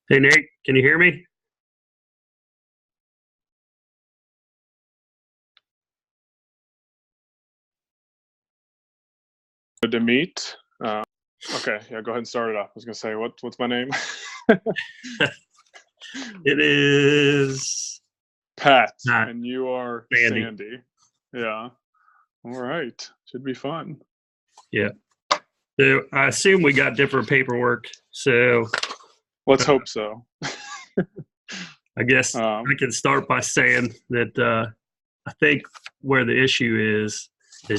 Hey Nate, can you hear me? Good to meet. Okay, yeah, go ahead and start it off. I was gonna say, what's my name? It is Pat, not and you are Sandy. Sandy. Yeah. All right. Should be fun. Yeah. So I assume we got different paperwork. So Let's uh, hope so. I guess I Um, can start by saying that I think where the issue is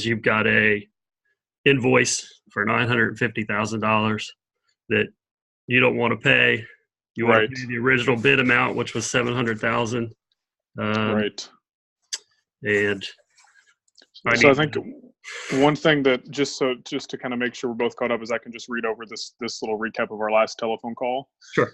you've got a invoice for $950,000 that you don't want to pay. You want to right, pay the original bid amount, which was 700,000, right. and I So I need. think one thing that just to kind of make sure we're both caught up is I can just read over this little recap of our last telephone call. Sure.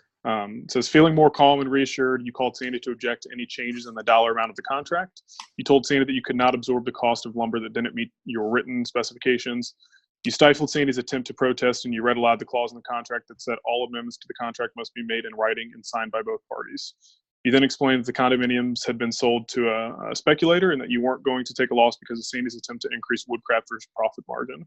It says, feeling more calm and reassured, you called Sandy to object to any changes in the dollar amount of the contract. You told Sandy that you could not absorb the cost of lumber that didn't meet your written specifications. You stifled Sandy's attempt to protest, and you read aloud the clause in the contract that said all amendments to the contract must be made in writing and signed by both parties. You then explained that the condominiums had been sold to a speculator and that you weren't going to take a loss because of Sandy's attempt to increase woodcrafters' profit margin.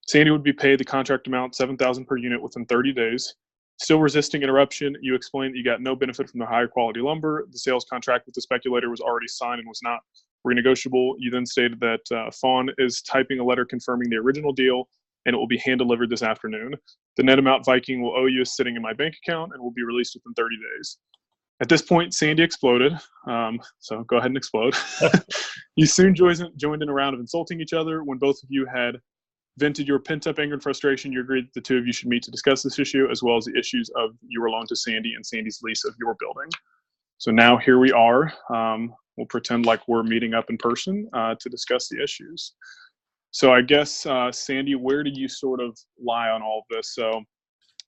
Sandy would be paid the contract amount, $7,000 per unit, within 30 days. Still resisting interruption, you explained that you got no benefit from the higher quality lumber. The sales contract with the speculator was already signed and was not renegotiable. You then stated that Fawn is typing a letter confirming the original deal and it will be hand delivered this afternoon. The net amount Viking will owe you is sitting in my bank account and will be released within 30 days. At this point, Sandy exploded. So go ahead and explode. You soon joined in a round of insulting each other. When both of you had vented your pent-up anger and frustration, you agreed that the two of you should meet to discuss this issue, as well as the issues of your loan to Sandy and Sandy's lease of your building. So now here we are. We'll pretend like we're meeting up in person to discuss the issues. So I guess, Sandy, where do you sort of lie on all of this? So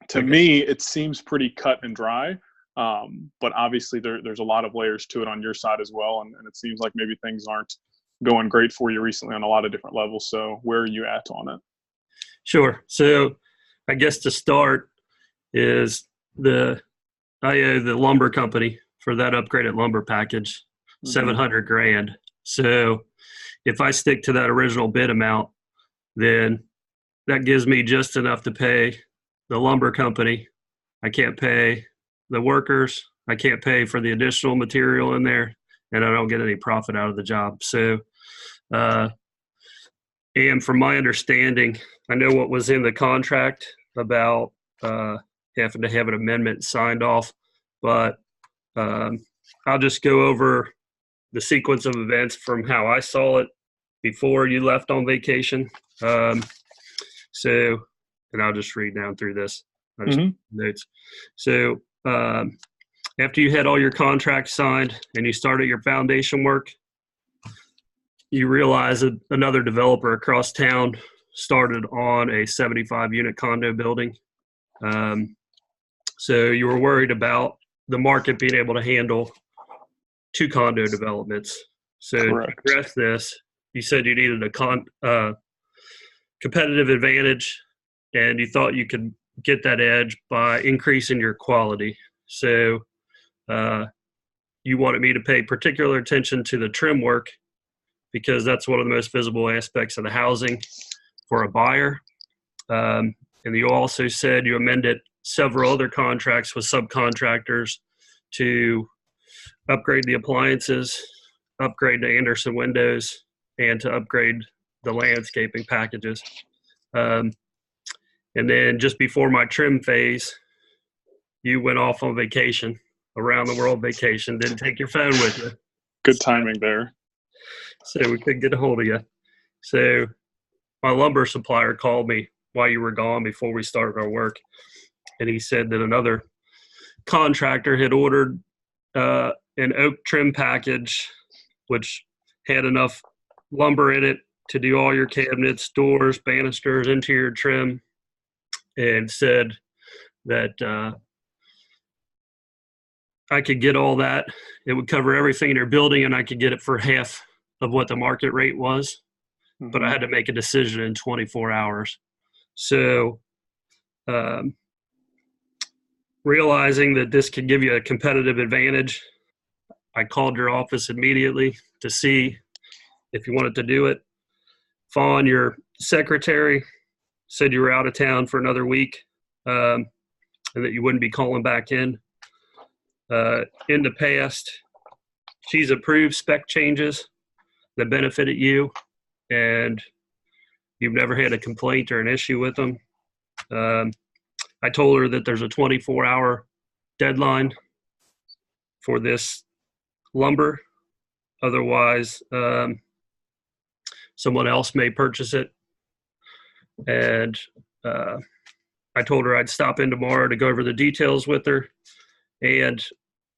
to Okay. me, it seems pretty cut and dry. But obviously there's a lot of layers to it on your side as well. And it seems like maybe things aren't going great for you recently on a lot of different levels. So where are you at on it? Sure. So I guess to start is I owe the lumber company for that upgraded lumber package Mm-hmm. 700 grand. So if I stick to that original bid amount, then that gives me just enough to pay the lumber company. I can't pay the workers. I can't pay for the additional material in there, and I don't get any profit out of the job. So, uh, and from my understanding, I know what was in the contract about having to have an amendment signed off, but I'll just go over the sequence of events from how I saw it before you left on vacation. Um, so, and I'll just read down through this. I just Mm-hmm. notes. So, after you had all your contracts signed and you started your foundation work, you realize that another developer across town started on a 75 unit condo building. So you were worried about the market being able to handle two condo developments. So to Correct. address this, you said you needed a competitive advantage, and you thought you could get that edge by increasing your quality. So uh, you wanted me to pay particular attention to the trim work because that's one of the most visible aspects of the housing for a buyer. And you also said you amended several other contracts with subcontractors to upgrade the appliances, upgrade the Anderson windows, and to upgrade the landscaping packages. Um, and then just before my trim phase, you went off on vacation, around the world vacation, didn't take your phone with you. Good timing there. So we couldn't get a hold of you. So my lumber supplier called me while you were gone before we started our work. And he said that another contractor had ordered an oak trim package, which had enough lumber in it to do all your cabinets, doors, banisters, interior trim, and said that I could get all that. It would cover everything in your building, and I could get it for half of what the market rate was. But I Mm-hmm. had to make a decision in 24 hours. So realizing that this could give you a competitive advantage, I called your office immediately to see if you wanted to do it. Fawn, your secretary, said you were out of town for another week, and that you wouldn't be calling back in. In the past, she's approved spec changes that benefited you, and you've never had a complaint or an issue with them. I told her that there's a 24-hour deadline for this lumber. Otherwise, someone else may purchase it. And I told her I'd stop in tomorrow to go over the details with her. And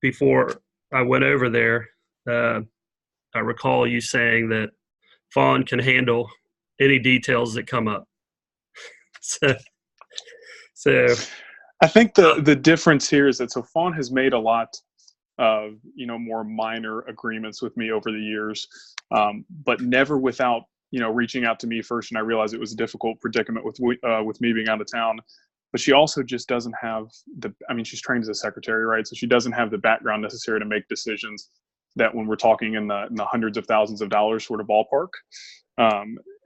before I went over there, I recall you saying that Fawn can handle any details that come up. So I think the difference here is that so Fawn has made a lot of more minor agreements with me over the years, but never without reaching out to me first. And I realized it was a difficult predicament with me being out of town. But she also just doesn't have she's trained as a secretary, right? So she doesn't have the background necessary to make decisions that when we're talking in the hundreds of thousands of dollars sort of ballpark.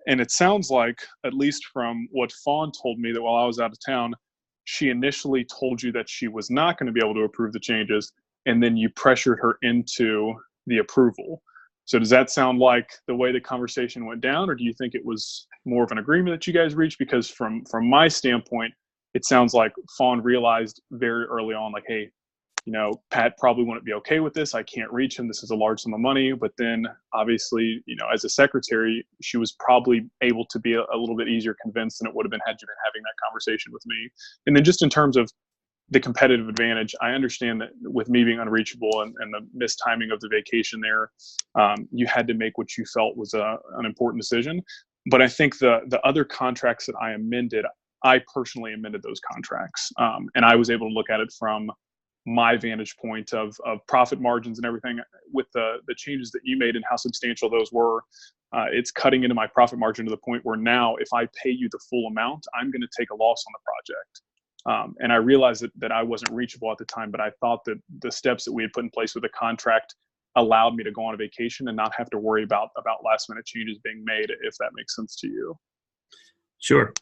And it sounds like, at least from what Fawn told me, that while I was out of town, she initially told you that she was not going to be able to approve the changes, and then you pressured her into the approval. So does that sound like the way the conversation went down, or do you think it was more of an agreement that you guys reached? Because from my standpoint, it sounds like Fawn realized very early on, like, hey, Pat probably wouldn't be okay with this. I can't reach him. This is a large sum of money. But then obviously, as a secretary, she was probably able to be a little bit easier convinced than it would have been had you been having that conversation with me. And then just in terms of the competitive advantage, I understand that with me being unreachable and the mistiming of the vacation there, you had to make what you felt was an important decision. But I think the other contracts that I amended, I personally amended those contracts. And I was able to look at it from my vantage point of profit margins and everything. With the changes that you made and how substantial those were, it's cutting into my profit margin to the point where now if I pay you the full amount, I'm going to take a loss on the project. And I realized that I wasn't reachable at the time, but I thought that the steps that we had put in place with the contract allowed me to go on a vacation and not have to worry about last minute changes being made, if that makes sense to you. Sure.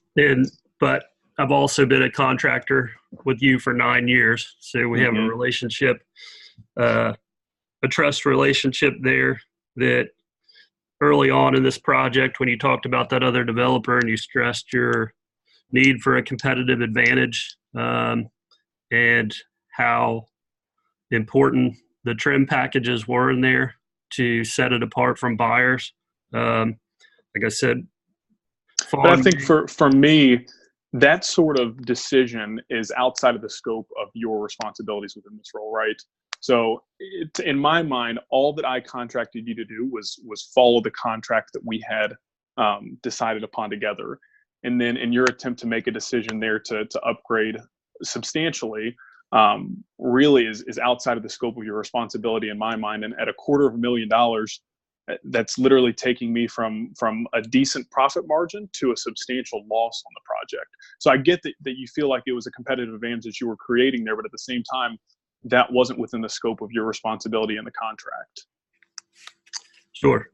But I've also been a contractor with you for 9 years. So we have a relationship, a trust relationship there, that early on in this project, when you talked about that other developer and you stressed your need for a competitive advantage, and how important the trim packages were in there to set it apart from buyers. Like I said, but I think for me, that sort of decision is outside of the scope of your responsibilities within this role, right? So in my mind, all that I contracted you to do was follow the contract that we had decided upon together. And then in your attempt to make a decision there to upgrade substantially, really is outside of the scope of your responsibility in my mind. And at $250,000, that's literally taking me from a decent profit margin to a substantial loss on the project. So I get that you feel like it was a competitive advantage that you were creating there, but at the same time, that wasn't within the scope of your responsibility in the contract. Sure.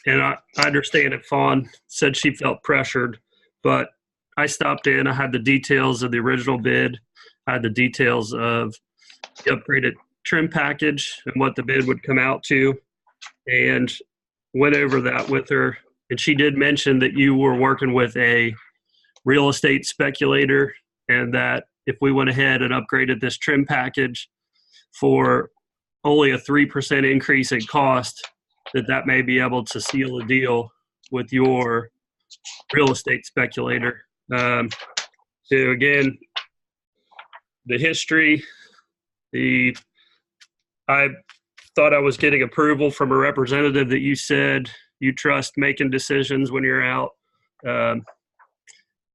And I understand that Fawn said she felt pressured, but I stopped in. I had the details of the original bid. I had the details of the upgraded trim package and what the bid would come out to, and went over that with her. And she did mention that you were working with a real estate speculator, and that if we went ahead and upgraded this trim package for only a 3% increase in cost, that may be able to seal a deal with your real estate speculator. So again, the history, I thought I was getting approval from a representative that you said you trust making decisions when you're out.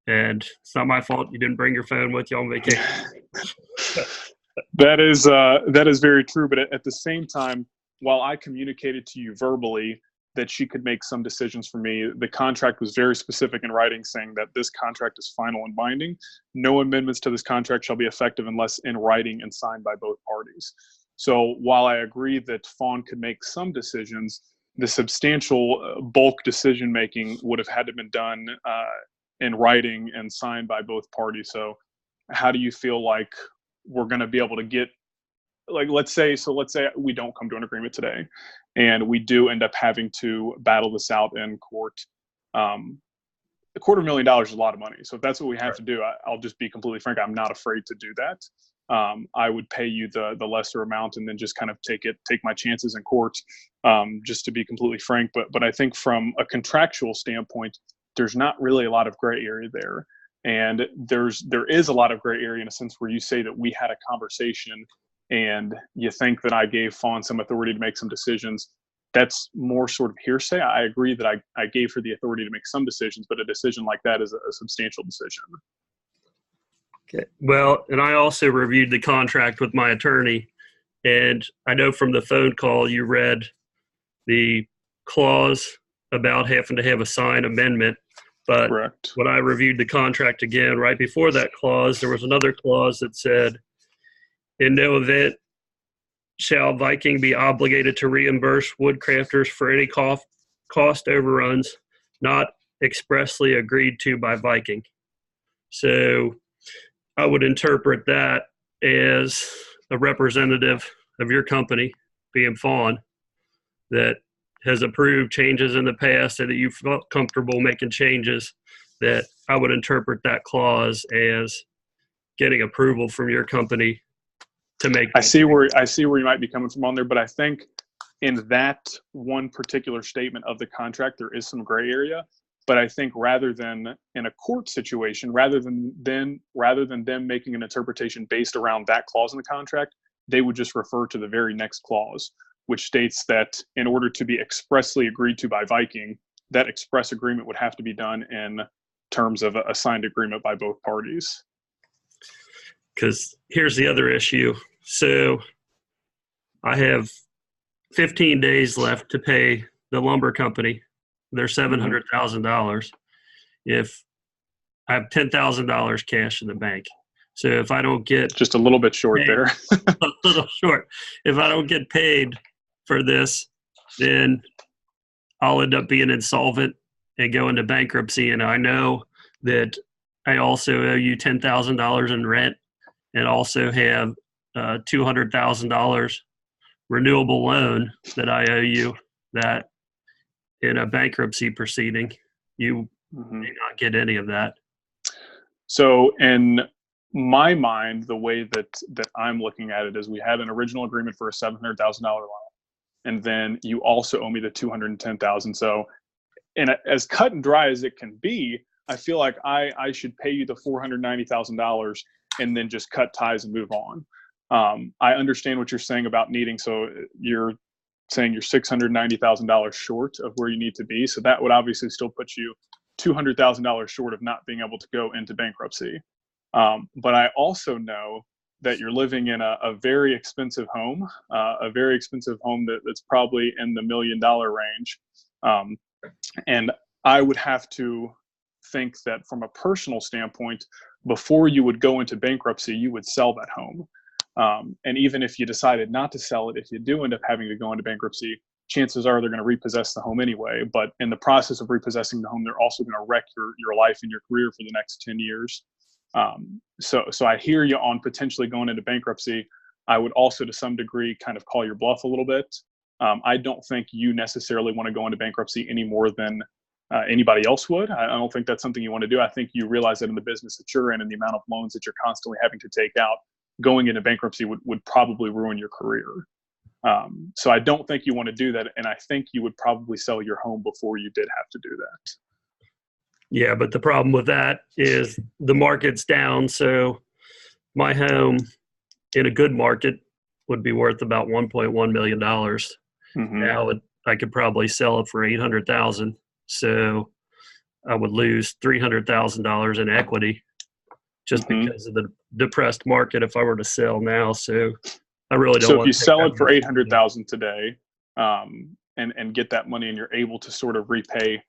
And it's not my fault you didn't bring your phone with you on vacation. That is very true. But at the same time, while I communicated to you verbally that she could make some decisions for me. The contract was very specific in writing, saying that this contract is final and binding. No amendments to this contract shall be effective unless in writing and signed by both parties. So while I agree that Fawn could make some decisions, the substantial bulk decision making would have had to been done in writing and signed by both parties. So how do you feel like we're going to be able to get, like, let's say we don't come to an agreement today and we do end up having to battle this out in court. $250,000 is a lot of money. So if that's what we have to do, I'll just be completely frank. I'm not afraid to do that. I would pay you the lesser amount and then just kind of take my chances in court, just to be completely frank. But I think from a contractual standpoint, there's not really a lot of gray area there. And there is a lot of gray area in a sense where you say that we had a conversation and you think that I gave Fawn some authority to make some decisions. That's more sort of hearsay. I agree that I gave her the authority to make some decisions, but a decision like that is a substantial decision. Okay. Well, and I also reviewed the contract with my attorney, and I know from the phone call you read the clause about having to have a signed amendment. But Correct. when I reviewed the contract again, right before that clause, there was another clause that said, in no event shall Viking be obligated to reimburse woodcrafters for any cost overruns not expressly agreed to by Viking. So I would interpret that as a representative of your company, being Fawn, that has approved changes in the past and that you felt comfortable making changes, that I would interpret that clause as getting approval from your company to make. I see where you might be coming from on there, but I think in that one particular statement of the contract, there is some gray area. But I think rather than in a court situation, rather than them making an interpretation based around that clause in the contract, they would just refer to the very next clause, which states that in order to be expressly agreed to by Viking, that express agreement would have to be done in terms of a signed agreement by both parties. Because here's the other issue. So I have 15 days left to pay the lumber company their $700,000 if I have $10,000 cash in the bank. So if I don't get just a little bit short paid, there, a little short. If I don't get paid for this, then I'll end up being insolvent and go into bankruptcy. And I know that I also owe you $10,000 in rent and also have $200,000 renewable loan that I owe you, that in a bankruptcy proceeding, you may not get any of that. So in my mind, the way that I'm looking at it is we had an original agreement for a $700,000 loan, and then you also owe me the $210,000. So, and as cut and dry as it can be, I feel like I should pay you the $490,000 and then just cut ties and move on. I understand what you're saying about needing. So you're saying you're $690,000 short of where you need to be. So that would obviously still put you $200,000 short of not being able to go into bankruptcy. But I also know that you're living in a very expensive home, that's probably in the $1 million range. And I would have to think that from a personal standpoint, before you would go into bankruptcy, you would sell that home. And even if you decided not to sell it, if you do end up having to go into bankruptcy, chances are they're going to repossess the home anyway. But in the process of repossessing the home, they're also going to wreck your life and your career for the next 10 years. So I hear you on potentially going into bankruptcy. I would also, to some degree, kind of call your bluff a little bit. I don't think you necessarily want to go into bankruptcy any more than anybody else would. I don't think that's something you want to do. I think you realize that in the business that you're in and the amount of loans that you're constantly having to take out, going into bankruptcy would probably ruin your career. So I don't think you want to do that. And I think you would probably sell your home before you did have to do that. Yeah, but the problem with that is the market's down. So my home in a good market would be worth about $1.1 million. Now I could probably sell it for $800,000. So I would lose $300,000 in equity just because of the depressed market if I were to sell now. So I really don't. So if you sell it for $800,000 today, and get that money, and you're able to sort of repay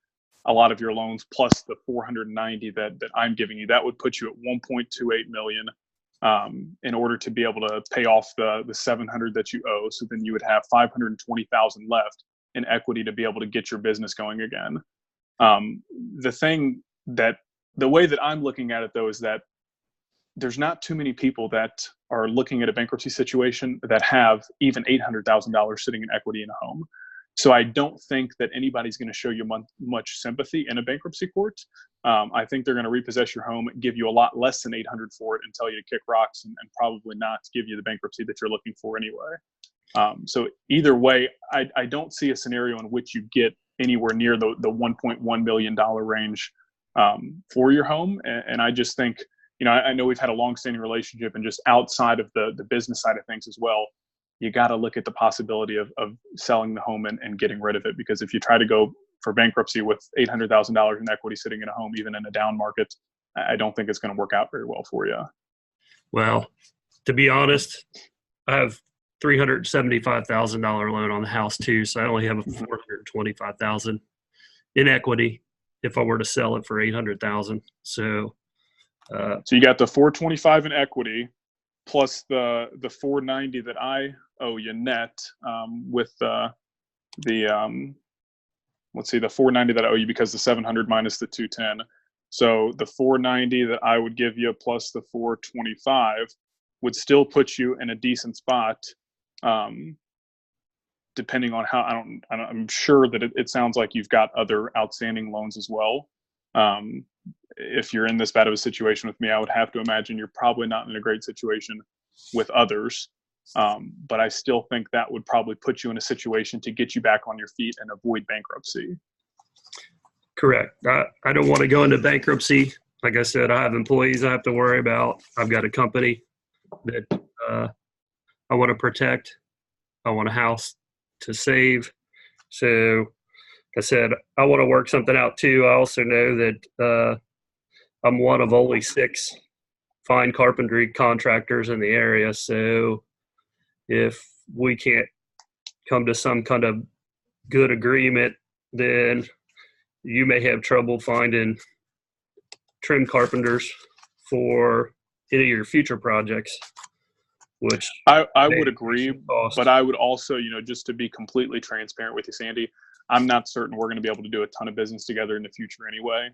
a lot of your loans plus the 490 that I'm giving you, that would put you at 1.28 million in order to be able to pay off the 700 that you owe. So then you would have 520,000 left in equity to be able to get your business going again. The way that I'm looking at it though is that there's not too many people that are looking at a bankruptcy situation that have even $800,000 sitting in equity in a home. So I don't think that anybody's going to show you much sympathy in a bankruptcy court. I think they're going to repossess your home, give you a lot less than 800 for it, and tell you to kick rocks, and probably not give you the bankruptcy that you're looking for anyway. So either way, I don't see a scenario in which you get anywhere near the $1.1 million range for your home. And I just think, I know we've had a long-standing relationship, and just outside of the business side of things as well, you got to look at the possibility of selling the home and getting rid of it. Because if you try to go for bankruptcy with $800,000 in equity sitting in a home, even in a down market, I don't think it's going to work out very well for you. Well, to be honest, I have $375,000 loan on the house too, so I only have a $425,000 in equity if I were to sell it for $800,000. So you got the 425 in equity plus the 490 that I owe you net, with the 490 that I owe you, because the 700 minus the 210. So the 490 that I would give you plus the 425 would still put you in a decent spot. Depending on how, I'm sure that it sounds like you've got other outstanding loans as well. If you're in this bad of a situation with me, I would have to imagine you're probably not in a great situation with others. But I still think that would probably put you in a situation to get you back on your feet and avoid bankruptcy. Correct. I don't want to go into bankruptcy. Like I said, I have employees I have to worry about. I've got a company that I want to protect. I want a house to save. So, like I said, I want to work something out too. I also know that I'm one of only 6 fine carpentry contractors in the area. So if we can't come to some kind of good agreement, then you may have trouble finding trim carpenters for any of your future projects, which I would agree, but I would also, just to be completely transparent with you, Sandy, I'm not certain we're going to be able to do a ton of business together in the future anyway.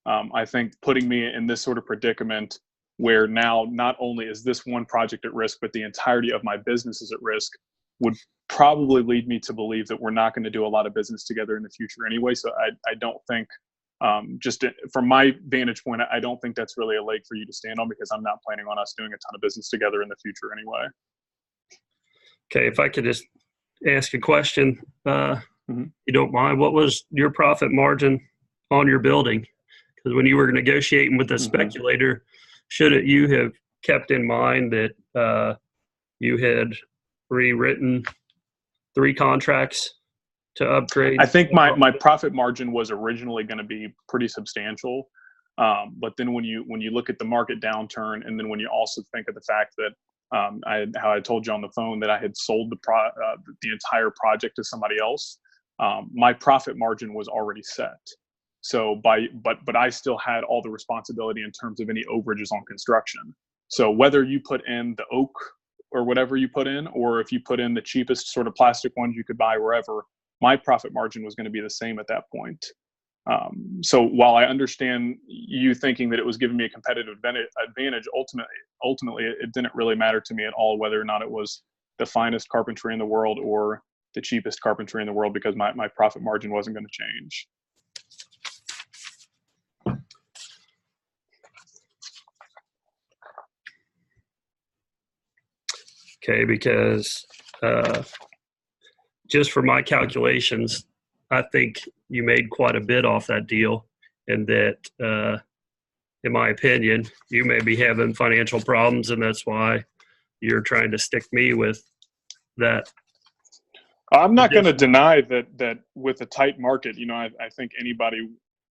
I think putting me in this sort of predicament where now not only is this one project at risk, but the entirety of my business is at risk, would probably lead me to believe that we're not going to do a lot of business together in the future anyway. So I don't think, just from my vantage point, I don't think that's really a leg for you to stand on, because I'm not planning on us doing a ton of business together in the future anyway. Okay, if I could just ask a question, you don't mind, what was your profit margin on your building? Because when you were negotiating with the speculator, shouldn't you have kept in mind that you had rewritten 3 contracts to upgrade? I think my profit margin was originally going to be pretty substantial, but then when you look at the market downturn, and then when you also think of the fact that how I told you on the phone that I had sold the entire project to somebody else, my profit margin was already set. So but I still had all the responsibility in terms of any overages on construction. So whether you put in the oak or whatever you put in, or if you put in the cheapest sort of plastic ones you could buy wherever, my profit margin was going to be the same at that point. So while I understand you thinking that it was giving me a competitive advantage, ultimately it didn't really matter to me at all whether or not it was the finest carpentry in the world or the cheapest carpentry in the world, because my profit margin wasn't going to change. Okay, because just for my calculations, I think you made quite a bit off that deal, and that, in my opinion, you may be having financial problems, and that's why you're trying to stick me with that. I'm not going to deny that with a tight market, I think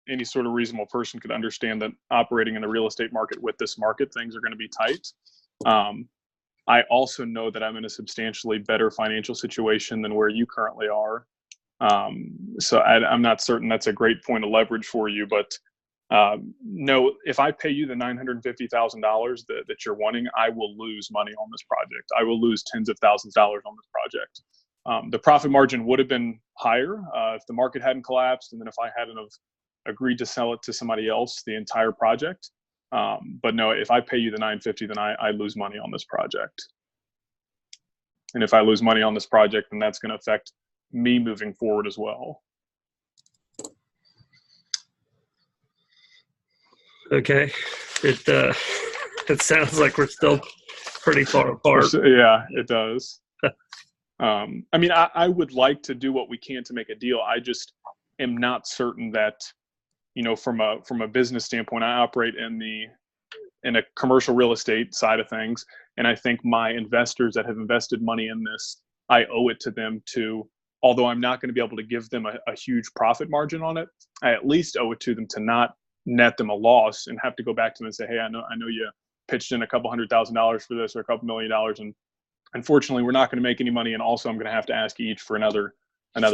any sort of reasonable person could understand that operating in the real estate market with this market, things are going to be tight. I also know that I'm in a substantially better financial situation than where you currently are. So I'm not certain that's a great point of leverage for you, but no, if I pay you the $950,000 that you're wanting, I will lose money on this project. I will lose tens of thousands of dollars on this project. The profit margin would have been higher if the market hadn't collapsed, and then if I hadn't have agreed to sell it to somebody else, the entire project. But no, if I pay you the 950, then I lose money on this project. And if I lose money on this project, then that's going to affect me moving forward as well. Okay. It sounds like we're still pretty far apart. Yeah, it does. I mean, I would like to do what we can to make a deal. I just am not certain that, you know, from a business standpoint, I operate in a commercial real estate side of things. And I think my investors that have invested money in this, I owe it to them to, although I'm not going to be able to give them a huge profit margin on it, I at least owe it to them to not net them a loss and have to go back to them and say, hey, I know you pitched in a couple $100,000 for this or a couple $1 million, and unfortunately we're not going to make any money, and also I'm going to have to ask each for another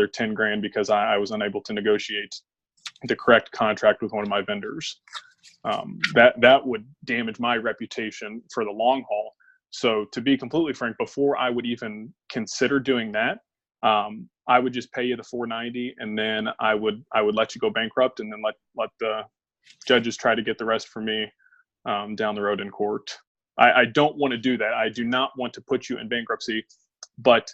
10 grand because I was unable to negotiate the correct contract with one of my vendors. That would damage my reputation for the long haul. So to be completely frank, before I would even consider doing that, I would just pay you the $490, and then I would let you go bankrupt, and then let the judges try to get the rest for me down the road in court. I don't want to do that. I do not want to put you in bankruptcy, but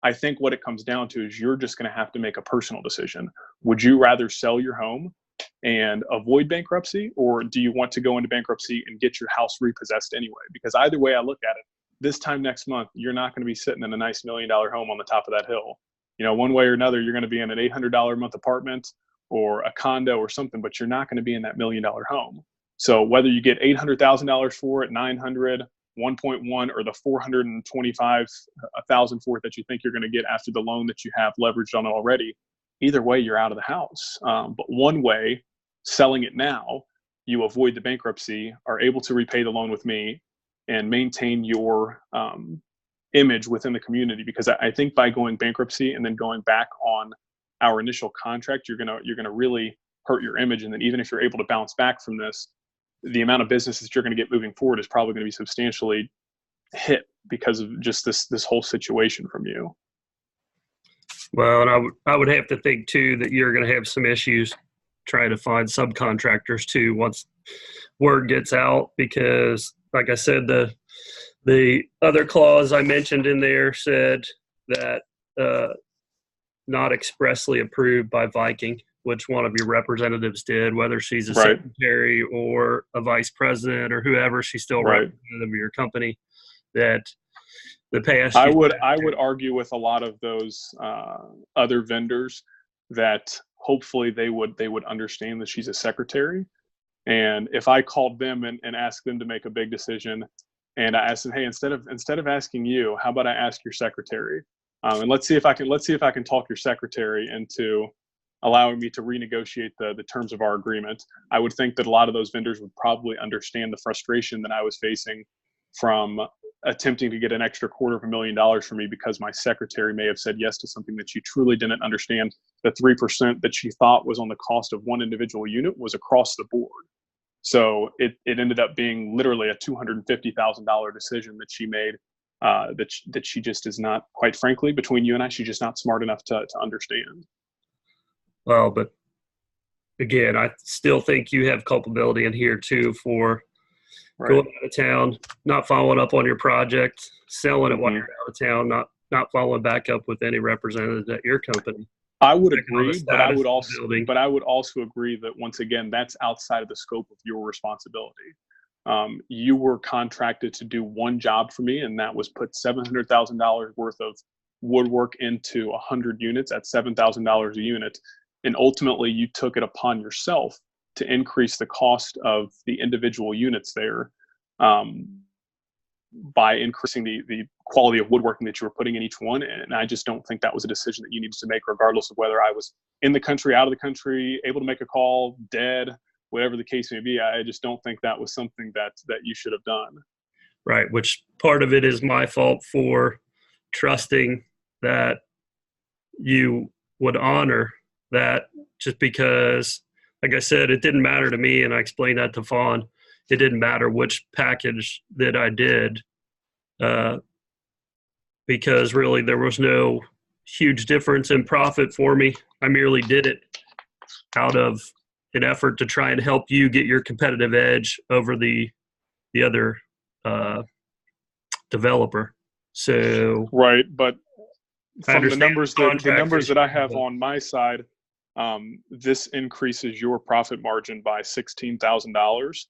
I think what it comes down to is you're just going to have to make a personal decision. Would you rather sell your home and avoid bankruptcy, or do you want to go into bankruptcy and get your house repossessed anyway? Because either way I look at it, this time next month, you're not going to be sitting in a nice $1 million home on the top of that hill. You know, one way or another, you're going to be in an $800 a month apartment or a condo or something, but you're not going to be in that $1 million home. So whether you get $800,000 for it, 900, 1.1, or the 425,000 for it that you think you're going to get after the loan that you have leveraged on already, either way, you're out of the house. But one way, selling it now, you avoid the bankruptcy, are able to repay the loan with me, and maintain your image within the community. Because I think by going bankruptcy and then going back on our initial contract, you're gonna really hurt your image. And then even if you're able to bounce back from this, the amount of business that you're going to get moving forward is probably going to be substantially hit because of just this whole situation from you. Well, and I would have to think too that you're going to have some issues trying to find subcontractors too once word gets out, because like I said, the other clause I mentioned in there said that not expressly approved by Viking, which one of your representatives did, whether she's a secretary or a vice president or whoever, she's still representative of your company. That the past, I would argue with a lot of those other vendors that hopefully they would understand that she's a secretary. And if I called them and asked them to make a big decision, and I asked them, hey, instead of asking you, how about I ask your secretary? And let's see if I can talk your secretary into allowing me to renegotiate the terms of our agreement. I would think that a lot of those vendors would probably understand the frustration that I was facing from attempting to get an extra $250,000 from me because my secretary may have said yes to something that she truly didn't understand. The 3% that she thought was on the cost of one individual unit was across the board. So it ended up being literally a $250,000 decision that she made that she just is not, quite frankly, between you and I, she's just not smart enough to understand. Well, but again, I still think you have culpability in here too for going out of town, not following up on your project, selling it while you're out of town, not following back up with any representatives at your company. I would agree, but I would also agree that once again, that's outside of the scope of your responsibility. You were contracted to do one job for me, and that was put $700,000 worth of woodwork into 100 units at $7,000 a unit. And ultimately, you took it upon yourself to increase the cost of the individual units there by increasing the quality of woodworking that you were putting in each one. And I just don't think that was a decision that you needed to make, regardless of whether I was in the country, out of the country, able to make a call, dead, whatever the case may be. I just don't think that was something that you should have done. Right, which part of it is my fault for trusting that you would honor that, just because, like I said, it didn't matter to me, and I explained that to Fawn. It didn't matter which package that I did, uh, because really there was no huge difference in profit for me. I merely did it out of an effort to try and help you get your competitive edge over the other uh, developer. So Right, but I from the understand numbers the contract that I issue, have but on my side, this increases your profit margin by $16,000.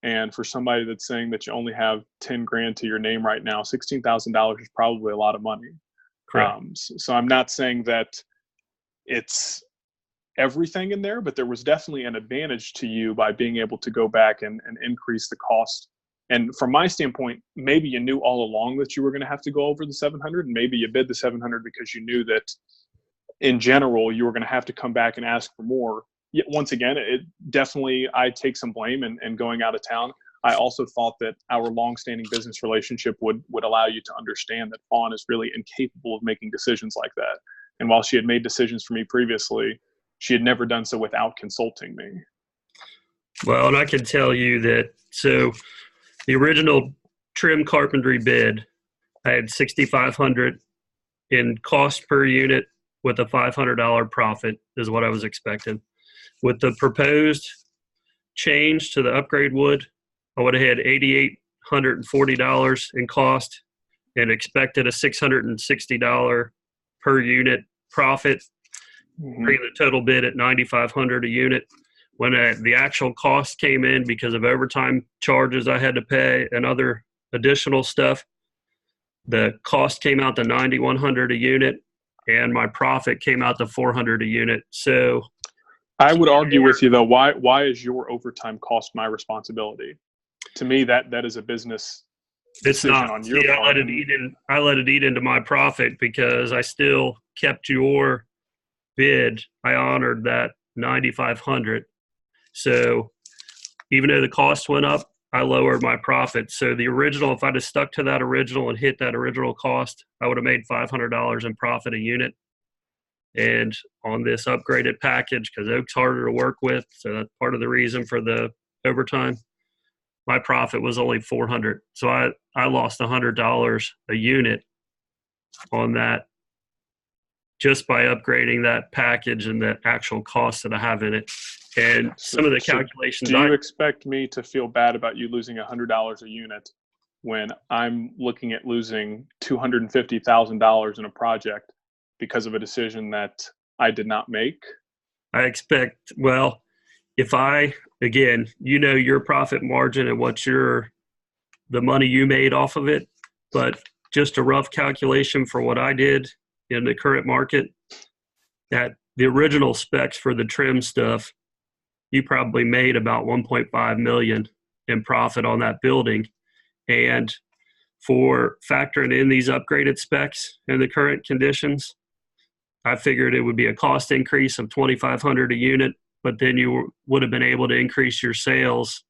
And for somebody that's saying that you only have 10 grand to your name right now, $16,000 is probably a lot of money. correct. So I'm not saying that it's everything in there, but there was definitely an advantage to you by being able to go back and increase the cost. And from my standpoint, maybe you knew all along that you were going to have to go over the 700, and maybe you bid the 700 because you knew that in general you were going to have to come back and ask for more. Yet once again, it definitely, I take some blame in going out of town. I also thought that our long-standing business relationship would allow you to understand that Fawn is really incapable of making decisions like that. And while she had made decisions for me previously, she had never done so without consulting me. Well, and I can tell you that, so the original trim carpentry bid, I had 6,500 in cost per unit with a $500 profit is what I was expecting. With the proposed change to the upgrade wood, I would have had $8,840 in cost and expected a $660 per unit profit, bringing the total bid at $9,500 a unit. When the actual cost came in, because of overtime charges I had to pay and other additional stuff, the cost came out to $9,100 a unit, and my profit came out to $400 a unit. So I would argue with you though. Why is your overtime cost my responsibility? To me, that is a business it's decision not. on See, your I let part. it eat in. I let it eat into my profit because I still kept your bid. I honored that 9,500. So even though the cost went up, I lowered my profit. So the original, if I'd have stuck to that original and hit that original cost, I would have made $500 in profit a unit. And on this upgraded package, because oak's harder to work with, so that's part of the reason for the overtime, my profit was only 400. So I lost $100 a unit on that just by upgrading that package and the actual cost that I have in it. And some of the calculations. Do you expect me to feel bad about you losing $100 a unit when I'm looking at losing $250,000 in a project because of a decision that I did not make? I expect, well, if again, your profit margin and the money you made off of it, but just a rough calculation for what I did in the current market, that the original specs for the trim stuff, you probably made about 1.5 million in profit on that building. And for factoring in these upgraded specs in the current conditions, I figured it would be a cost increase of 2,500 a unit, but then you would have been able to increase your sales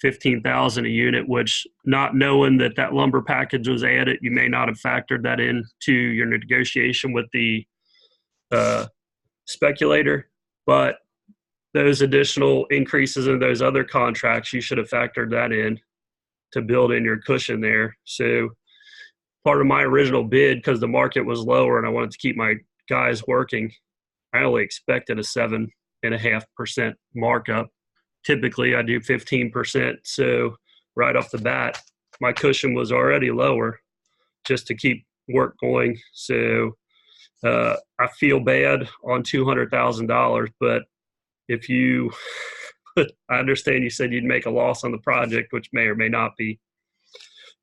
15,000 a unit, which, not knowing that lumber package was added, you may not have factored that into your negotiation with the speculator. But those additional increases in those other contracts, you should have factored that in to build in your cushion there. So part of my original bid, because the market was lower and I wanted to keep my guys working, I only expected a 7.5% markup. Typically I do 15%. So right off the bat, my cushion was already lower just to keep work going. So I feel bad on $200,000, but if you, I understand you said you'd make a loss on the project, which may or may not be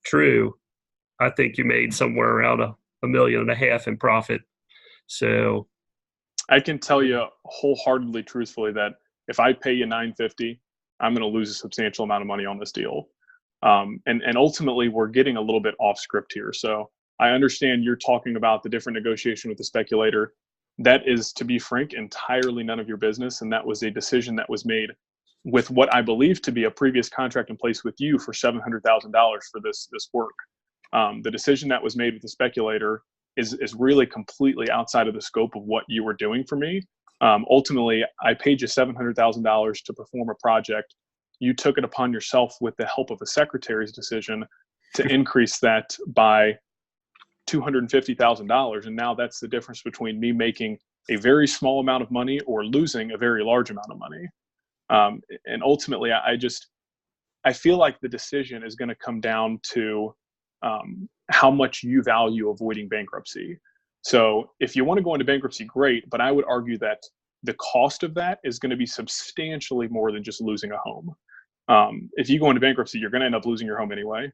true. I think you made somewhere around a million and a half in profit. So I can tell you wholeheartedly, truthfully, that if I pay you $950, I'm going to lose a substantial amount of money on this deal. And ultimately, we're getting a little bit off script here. So I understand you're talking about the different negotiation with the speculator. That is, to be frank, entirely none of your business. And that was a decision that was made with what I believe to be a previous contract in place with you for $700,000 for this work. The decision that was made with the speculator is really completely outside of the scope of what you were doing for me. Ultimately, I paid you $700,000 to perform a project. You took it upon yourself with the help of a secretary's decision to increase that by $250,000. And now that's the difference between me making a very small amount of money or losing a very large amount of money. And ultimately, I feel like the decision is going to come down to how much you value avoiding bankruptcy. So if you want to go into bankruptcy, great, but I would argue that the cost of that is going to be substantially more than just losing a home. If you go into bankruptcy, you're going to end up losing your home anyway.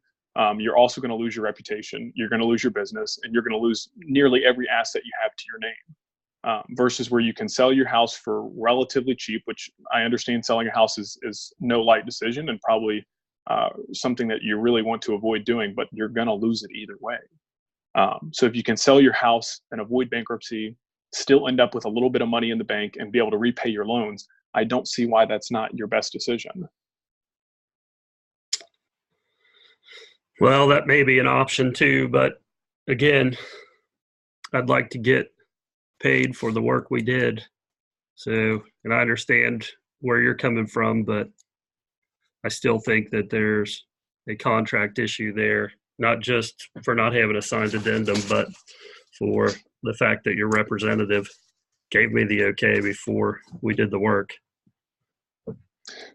You're also going to lose your reputation. You're going to lose your business, and you're going to lose nearly every asset you have to your name. Versus where you can sell your house for relatively cheap, which I understand selling a house is no light decision and probably something that you really want to avoid doing, but you're going to lose it either way. So if you can sell your house and avoid bankruptcy, still end up with a little bit of money in the bank and be able to repay your loans, I don't see why that's not your best decision. Well, that may be an option too, but again, I'd like to get paid for the work we did. So, and I understand where you're coming from, but I still think that there's a contract issue there, not just for not having a signed addendum, but for the fact that your representative gave me the okay before we did the work.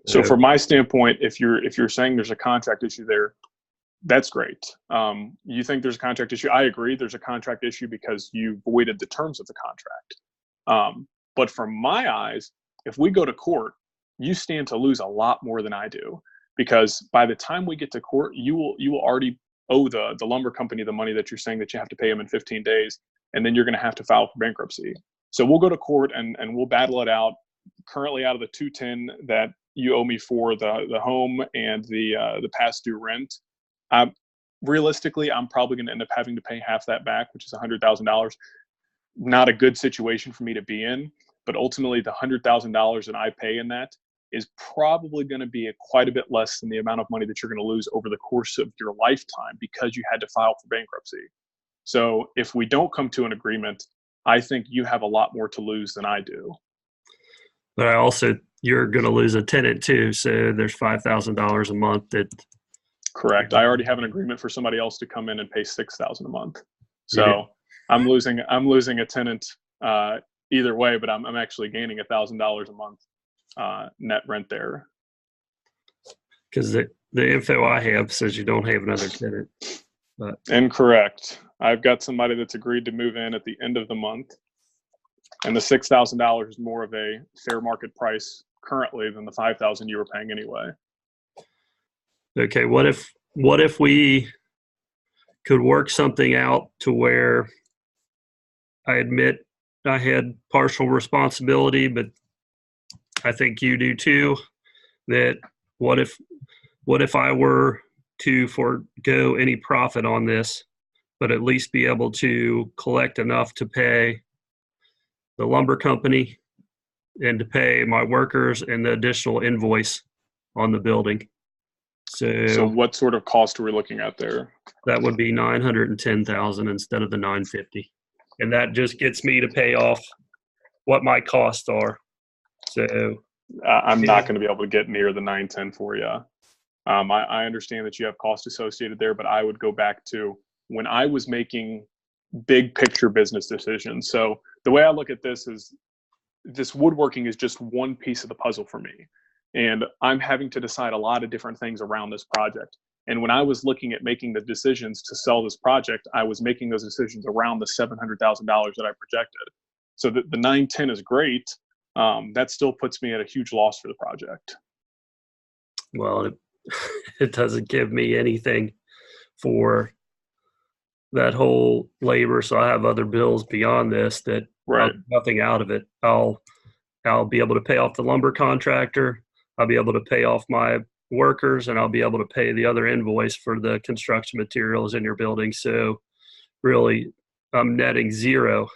So from my standpoint, if you're saying there's a contract issue there, that's great. You think there's a contract issue? I agree. There's a contract issue because you voided the terms of the contract. But from my eyes, if we go to court, you stand to lose a lot more than I do, because by the time we get to court, you will already owe the lumber company the money that you're saying that you have to pay them in 15 days, and then you're going to have to file for bankruptcy. So we'll go to court and we'll battle it out. Currently, out of the 210 that you owe me for the home and the past due rent, realistically, I'm probably going to end up having to pay half that back, which is $100,000. Not a good situation for me to be in, but ultimately the $100,000 that I pay in that is probably going to be quite a bit less than the amount of money that you're going to lose over the course of your lifetime because you had to file for bankruptcy. So if we don't come to an agreement, I think you have a lot more to lose than I do. But I also, you're going to lose a tenant too. So there's $5,000 a month that. Correct. I already have an agreement for somebody else to come in and pay $6,000 a month. So I'm losing a tenant either way, but I'm actually gaining $1,000 a month net rent there. Because the info I have says you don't have another tenant. But. Incorrect. I've got somebody that's agreed to move in at the end of the month, and the $6,000 is more of a fair market price currently than the $5,000 you were paying anyway. Okay, what if we could work something out to where I admit I had partial responsibility, but I think you do too, that what if I were to forego any profit on this, but at least be able to collect enough to pay the lumber company and to pay my workers and the additional invoice on the building. So what sort of cost are we looking at there? That would be $910,000 instead of the $950,000, and that just gets me to pay off what my costs are. So I'm not going to be able to get near the 910 for you. I understand that you have costs associated there, but I would go back to when I was making big picture business decisions. So the way I look at this is this woodworking is just one piece of the puzzle for me. And I'm having to decide a lot of different things around this project. And when I was looking at making the decisions to sell this project, I was making those decisions around the $700,000 that I projected. So the 910 is great. That still puts me at a huge loss for the project. Well, it doesn't give me anything for that whole labor. So I have other bills beyond this that right. Nothing out of it. I'll be able to pay off the lumber contractor. I'll be able to pay off my workers, and I'll be able to pay the other invoice for the construction materials in your building. So really, I'm netting zero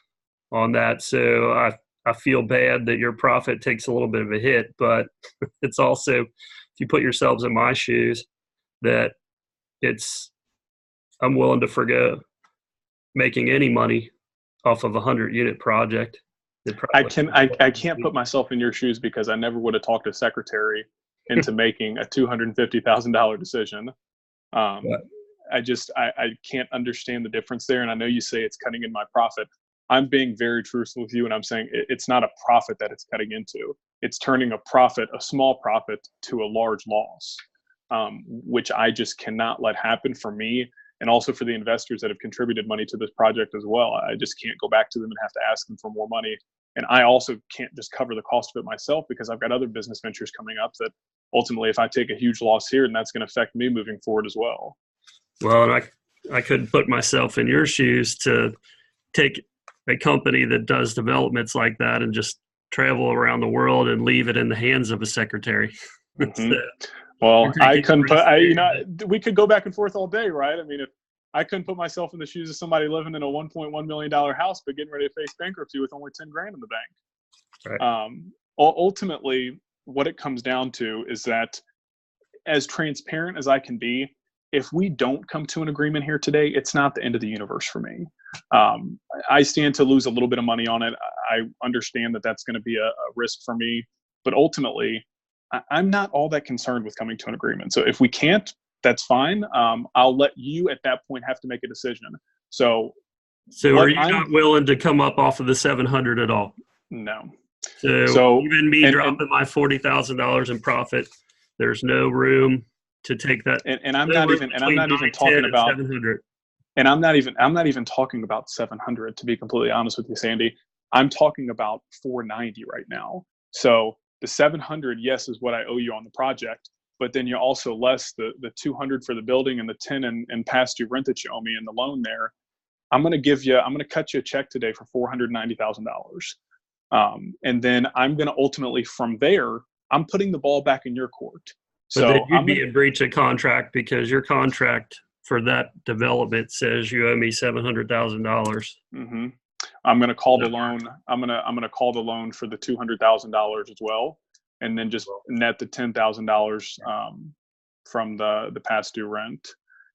on that. So I feel bad that your profit takes a little bit of a hit, but it's also, if you put yourselves in my shoes, that I'm willing to forgo making any money off of a 100-unit project. I can't put myself in your shoes because I never would have talked a secretary into making a $250,000 decision. Yeah. I can't understand the difference there. And I know you say it's cutting in my profit. I'm being very truthful with you, and I'm saying it's not a profit that it's cutting into. It's turning a small profit, to a large loss, which I just cannot let happen for me, and also for the investors that have contributed money to this project as well. I just can't go back to them and have to ask them for more money. And I also can't just cover the cost of it myself, because I've got other business ventures coming up that ultimately, if I take a huge loss here, then that's going to affect me moving forward as well. Well, and I couldn't put myself in your shoes to take a company that does developments like that and just travel around the world and leave it in the hands of a secretary. Mm-hmm. Well, I couldn't put, we could go back and forth all day, right? I mean, if I couldn't put myself in the shoes of somebody living in a $1.1 million house, but getting ready to face bankruptcy with only 10 grand in the bank. Right. Ultimately, what it comes down to is that, as transparent as I can be, if we don't come to an agreement here today, it's not the end of the universe for me. I stand to lose a little bit of money on it. I understand that that's going to be a risk for me, but ultimately, I'm not all that concerned with coming to an agreement. So if we can't, that's fine. I'll let you at that point have to make a decision. So are you not willing to come up off of the 700 at all? No. So even me dropping my $40,000 in profit, there's no room to take that. And I'm not even talking about 700. And I'm not even talking about 700, to be completely honest with you, Sandy. I'm talking about 490 right now. So the 700, yes, is what I owe you on the project, but then you also less the 200 for the building and the 10 and past due rent that you owe me and the loan there. I'm going to cut you a check today for $490,000. And then I'm going to ultimately, from there, I'm putting the ball back in your court. But then you'd be in breach of contract, because your contract for that development says you owe me $700,000. Mm-hmm. I'm going to call the loan. I'm going to call the loan for the $200,000 as well, and then just net the $10,000 from the past due rent.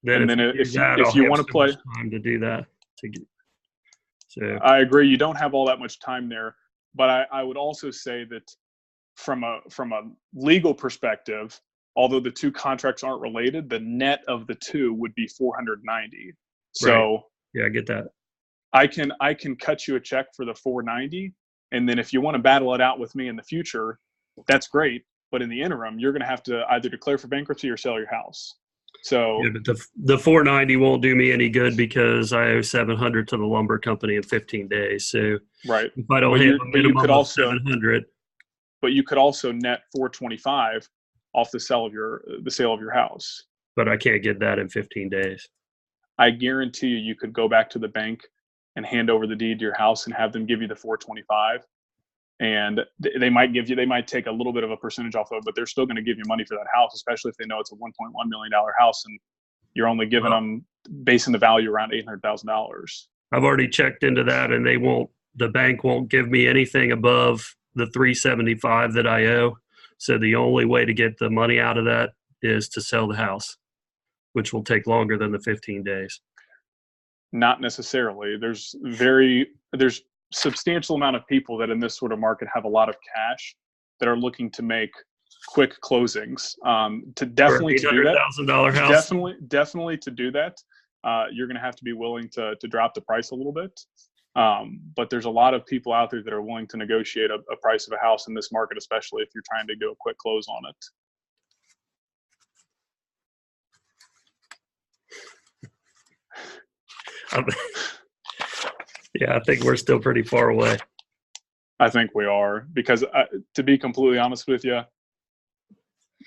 Then and then if you want to play time to do that, so I agree. You don't have all that much time there, but I would also say that from a legal perspective, although the two contracts aren't related, the net of the two would be 490. So right. Yeah, I get that. I can cut you a check for the 490, and then if you want to battle it out with me in the future, that's great. But in the interim, you're going to have to either declare for bankruptcy or sell your house. So yeah, but the 490 won't do me any good, because I owe 700 to the lumber company in 15 days. So right, if I don't hit a minimum of 700, but you could also net 425 off the sale of your house. But I can't get that in 15 days. I guarantee you could go back to the bank and hand over the deed to your house and have them give you the 425. And they might take a little bit of a percentage off of it, but they're still going to give you money for that house, especially if they know it's a $1.1 million house and you're only giving them, basing the value around $800,000. I've already checked into that, and the bank won't give me anything above the 375 that I owe. So the only way to get the money out of that is to sell the house, which will take longer than the 15 days. Not necessarily. There's substantial amount of people that in this sort of market have a lot of cash that are looking to make quick closings. To do that, house. Definitely to do that, you're going to have to be willing to drop the price a little bit. But there's a lot of people out there that are willing to negotiate a price of a house in this market, especially if you're trying to do a quick close on it. Yeah, I think we're still pretty far away. I think we are, because to be completely honest with you,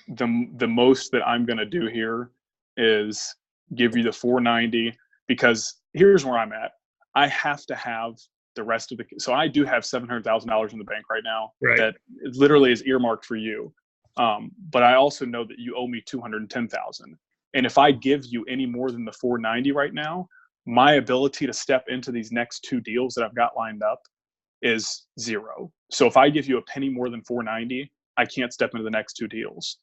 the most that I'm going to do here is give you the 490, because here's where I'm at. I have to have the rest of so I do have $700,000 in the bank right now, right, that literally is earmarked for you. But I also know that you owe me $210,000. And if I give you any more than the 490 right now, my ability to step into these next two deals that I've got lined up is zero. So if I give you a penny more than 490, I can't step into the next two deals.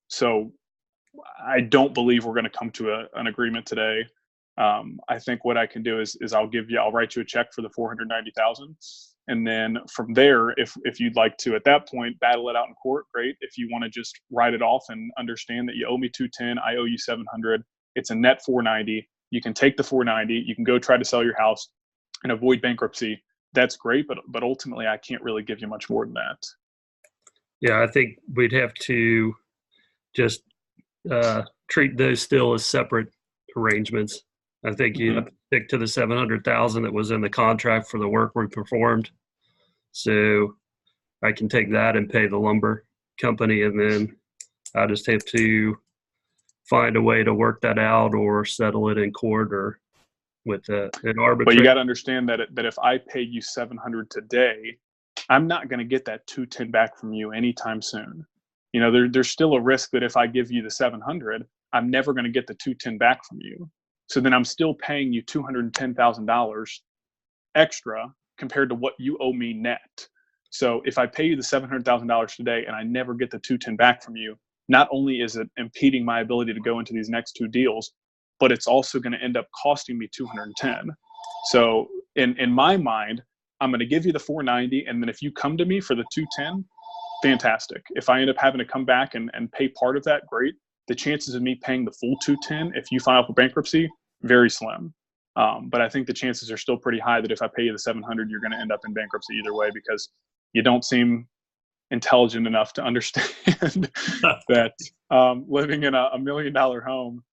So I don't believe we're going to come to an agreement today. I think what I can do is I'll write you a check for the 490,000. And then from there, if you'd like to, at that point, battle it out in court, great. If you want to just write it off and understand that you owe me 210, I owe you 700, it's a net 490. You can take the 490, you can go try to sell your house and avoid bankruptcy. That's great, but ultimately I can't really give you much more than that. Yeah, I think we'd have to just treat those still as separate arrangements. I think you have to stick to the 700,000 that was in the contract for the work we performed. So I can take that and pay the lumber company, and then I just have to find a way to work that out or settle it in court or with an arbitrator. But you got to understand that if I pay you 700 today, I'm not going to get that 210 back from you anytime soon. You know, there's still a risk that if I give you the 700, I'm never going to get the 210 back from you. So then I'm still paying you $210,000 extra compared to what you owe me net. So if I pay you the $700,000 today and I never get the 210 back from you, not only is it impeding my ability to go into these next two deals, but it's also going to end up costing me 210. So in my mind, I'm going to give you the 490, and then if you come to me for the 210, fantastic. If I end up having to come back and pay part of that, great. The chances of me paying the full 210 if you file for bankruptcy, very slim. But I think the chances are still pretty high that if I pay you the 700, you're going to end up in bankruptcy either way, because you don't seem intelligent enough to understand that living in a $1 million home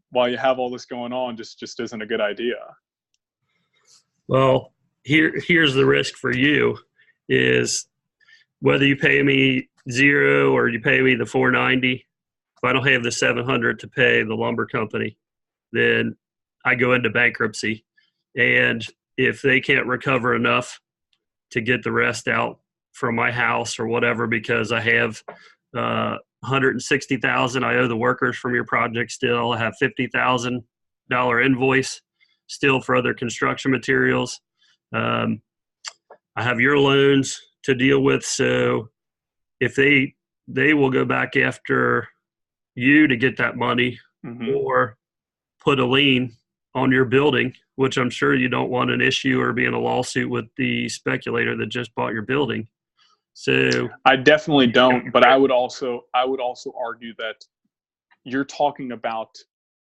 while you have all this going on just isn't a good idea. Well, here's the risk for you is whether you pay me zero or you pay me the 490, if I don't have the 700 to pay the lumber company, then I go into bankruptcy. And if they can't recover enough to get the rest out from my house or whatever, because I have $160,000 I owe the workers from your project still, I have $50,000 invoice still for other construction materials. I have your loans to deal with. So if they will go back after you to get that money, or put a lien on your building, which I'm sure you don't want an issue or be in a lawsuit with the speculator that just bought your building. So I definitely don't, but I would also argue that you're talking about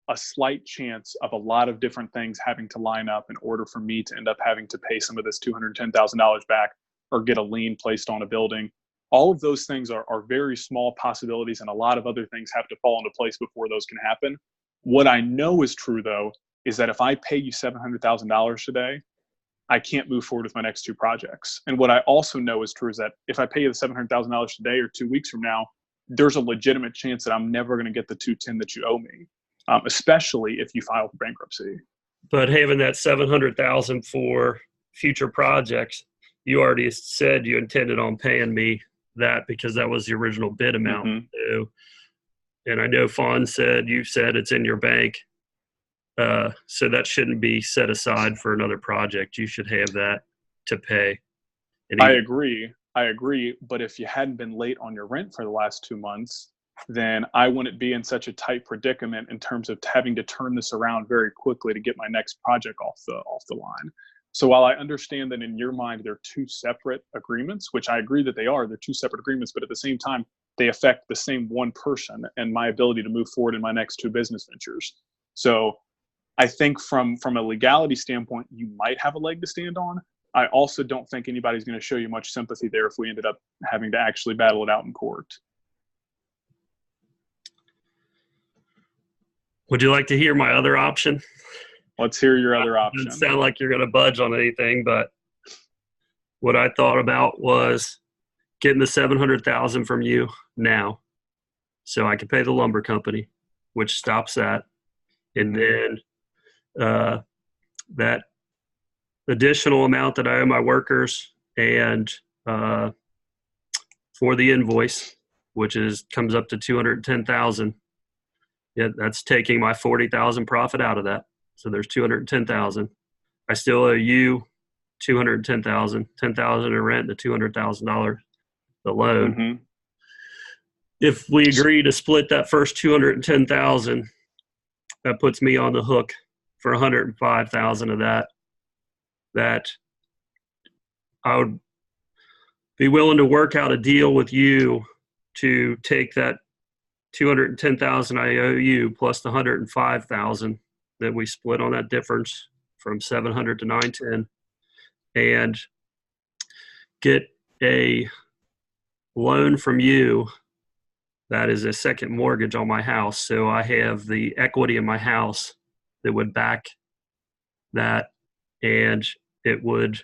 a slight chance of a lot of different things having to line up in order for me to end up having to pay some of this $210,000 back or get a lien placed on a building. All of those things are very small possibilities, and a lot of other things have to fall into place before those can happen. What I know is true, though, is that if I pay you $700,000 today, I can't move forward with my next two projects. And what I also know is true is that if I pay you the $700,000 today or 2 weeks from now, there's a legitimate chance that I'm never going to get the 210 that you owe me, especially if you file for bankruptcy. But having that $700,000 for future projects, you already said you intended on paying me that because that was the original bid amount. So, and I know Fawn said, you said it's in your bank. So that shouldn't be set aside for another project. You should have that to pay. I agree. But if you hadn't been late on your rent for the last 2 months, then I wouldn't be in such a tight predicament in terms of having to turn this around very quickly to get my next project off the line. So while I understand that in your mind they're two separate agreements, which I agree that they're two separate agreements, but at the same time, they affect the same one person and my ability to move forward in my next two business ventures. So I think from a legality standpoint, you might have a leg to stand on. I also don't think anybody's going to show you much sympathy there if we ended up having to actually battle it out in court. Would you like to hear my other option? Let's hear your other option. It doesn't sound like you're going to budge on anything, but what I thought about was getting the $700,000 from you now, so I could pay the lumber company, which stops that, and then that additional amount that I owe my workers and for the invoice, which comes up to $210,000. Yeah, that's taking my $40,000 profit out of that. So there's $210,000. I still owe you $210,000, $10,000 in rent, the $200,000 the loan. If we agree to split that first $210,000, that puts me on the hook for 105,000 of that I would be willing to work out a deal with you to take that 210,000 I owe you plus the 105,000 that we split on that difference from 700 to 910, and get a loan from you that is a second mortgage on my house. So I have the equity in my house that would back that, and it would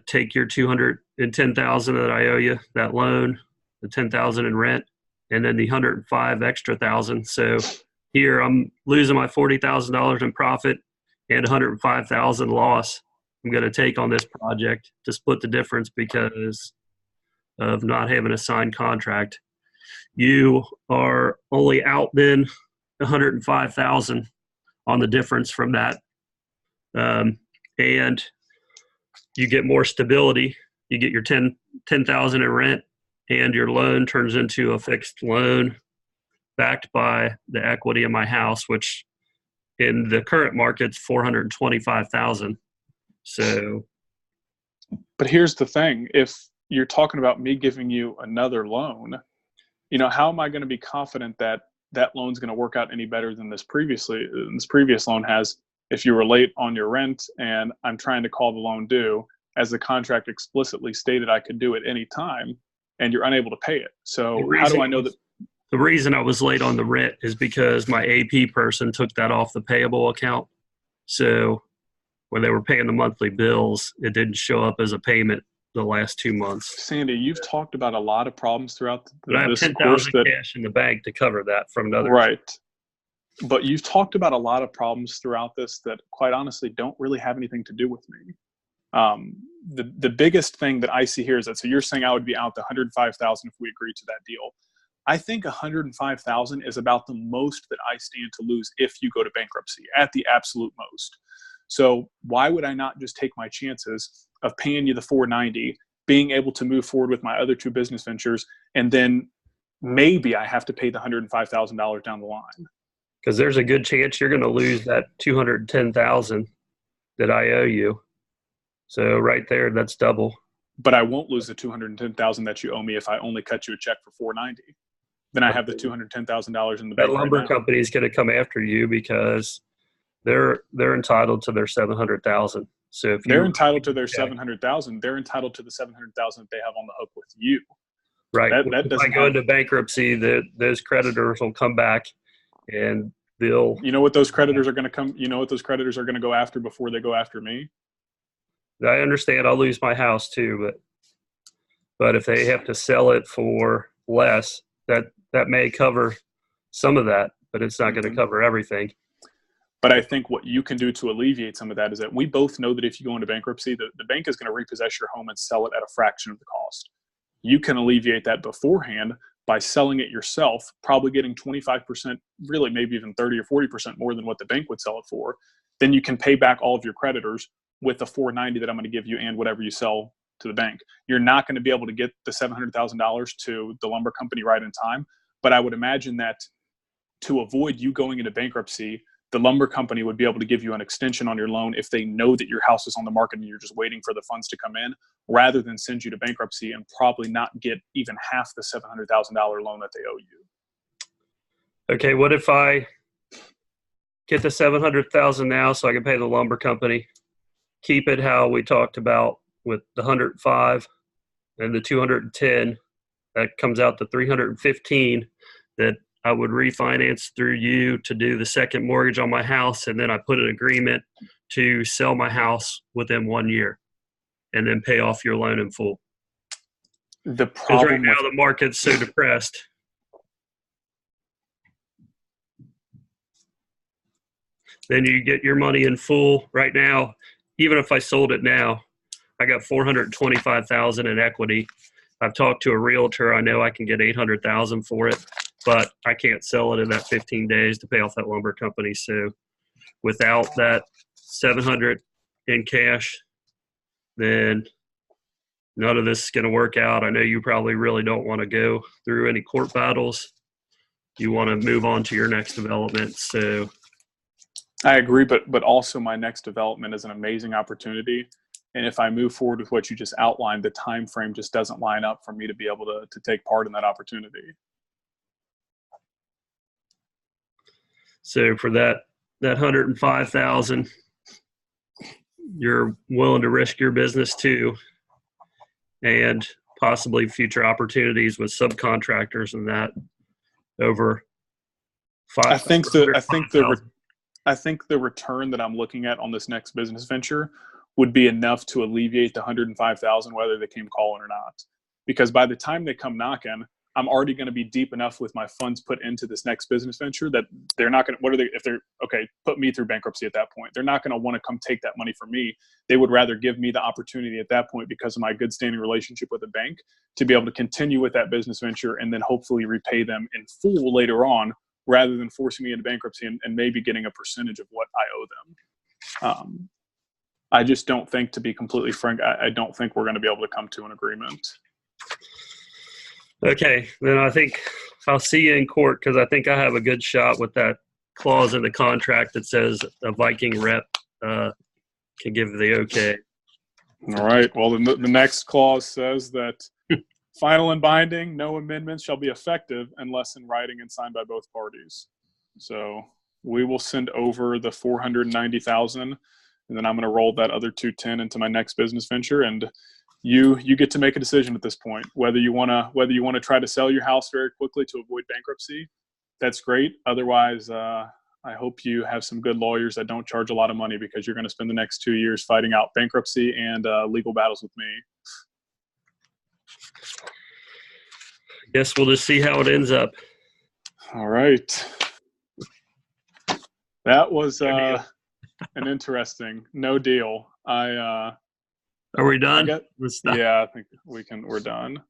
take your 210,000 that I owe you, that loan, the 10,000 in rent, and then the 105 extra thousand. So here I'm losing my $40,000 in profit and 105,000 loss I'm going to take on this project to split the difference because of not having a signed contract. You are only out then 105,000 on the difference from that. And you get more stability. You get your 10,000 in rent, and your loan turns into a fixed loan backed by the equity in my house, which in the current market's 425,000. So, but here's the thing: if you're talking about me giving you another loan, how am I going to be confident that that loan's going to work out any better than this previous loan has? If you were late on your rent and I'm trying to call the loan due, as the contract explicitly stated I could do at any time, and you're unable to pay it. So how do I know that? The reason I was late on the rent is because my AP person took that off the payable account. So when they were paying the monthly bills, it didn't show up as a payment the last 2 months. Sandy, you've talked about a lot of problems throughout but I have 10,000 cash in the bank to cover that from another. Right. But you've talked about a lot of problems throughout this that, quite honestly, don't really have anything to do with me. The biggest thing that I see here is that, so you're saying I would be out the 105,000 if we agree to that deal. I think 105,000 is about the most that I stand to lose if you go to bankruptcy, at the absolute most. So why would I not just take my chances of paying you the 490, being able to move forward with my other two business ventures, and then maybe I have to pay the $105,000 down the line? Because there's a good chance you're going to lose that 210,000 that I owe you. So right there, that's double. But I won't lose the 210,000 that you owe me if I only cut you a check for 490. Then I have the $210,000 in the bank. That lumber company is going to come after you because they're entitled to their 700,000. So if they're entitled to their 700,000, they're entitled to the 700,000 that they have on the hook with you. Right. That doesn't go into bankruptcy. Those creditors will come back and they'll. You know what those creditors are going to come? You know what those creditors are going to go after before they go after me? I understand. I'll lose my house too, but if they have to sell it for less, that may cover some of that, but it's not going to cover everything. But I think what you can do to alleviate some of that is that we both know that if you go into bankruptcy, the bank is going to repossess your home and sell it at a fraction of the cost. You can alleviate that beforehand by selling it yourself, probably getting 25%, really maybe even 30 or 40% more than what the bank would sell it for. Then you can pay back all of your creditors with the 490 that I'm going to give you and whatever you sell to the bank. You're not going to be able to get the $700,000 to the lumber company right in time, but I would imagine that to avoid you going into bankruptcy, the lumber company would be able to give you an extension on your loan if they know that your house is on the market and you're just waiting for the funds to come in, rather than send you to bankruptcy and probably not get even half the $700,000 loan that they owe you. Okay, what if I get the $700,000 now so I can pay the lumber company, keep it how we talked about with the 105 and the 210, that comes out to 315 that I would refinance through you to do the second mortgage on my house, and then I put an agreement to sell my house within 1 year and then pay off your loan in full. The problem right now the market's so depressed. Then you get your money in full. Right now, even if I sold it now, I got $425,000 in equity. I've talked to a realtor. I know I can get $800,000 for it, but I can't sell it in that 15 days to pay off that lumber company. So without that $700 in cash, then none of this is going to work out. I know you probably really don't want to go through any court battles. You want to move on to your next development. So I agree, but also my next development is an amazing opportunity. And if I move forward with what you just outlined, the time frame just doesn't line up for me to be able to take part in that opportunity. So for that 105,000, you're willing to risk your business too, and possibly future opportunities with subcontractors and that over I five. think I think the return that I'm looking at on this next business venture would be enough to alleviate the 105,000, whether they came calling or not. Because by the time they come knocking, I'm already going to be deep enough with my funds put into this next business venture that they're not going to, what are they, if they're, okay, put me through bankruptcy at that point. They're not going to want to come take that money from me. They would rather give me the opportunity at that point, because of my good standing relationship with the bank, to be able to continue with that business venture and then hopefully repay them in full later on, rather than forcing me into bankruptcy and maybe getting a percentage of what I owe them. I just don't think, to be completely frank, I don't think we're going to be able to come to an agreement. Okay, then I think I'll see you in court, because I think I have a good shot with that clause in the contract that says a Viking rep can give the okay. All right. Well, the next clause says that final and binding, no amendments shall be effective unless in writing and signed by both parties. So we will send over the 490,000, and then I'm going to roll that other 210 into my next business venture, and you get to make a decision at this point whether you want to try to sell your house very quickly to avoid bankruptcy. That's great. Otherwise, I hope you have some good lawyers that don't charge a lot of money, because you're going to spend the next 2 years fighting out bankruptcy and legal battles with me. Guess we'll just see how it ends up. All right. That was an interesting no deal. Are we done? Yeah, I think we're done.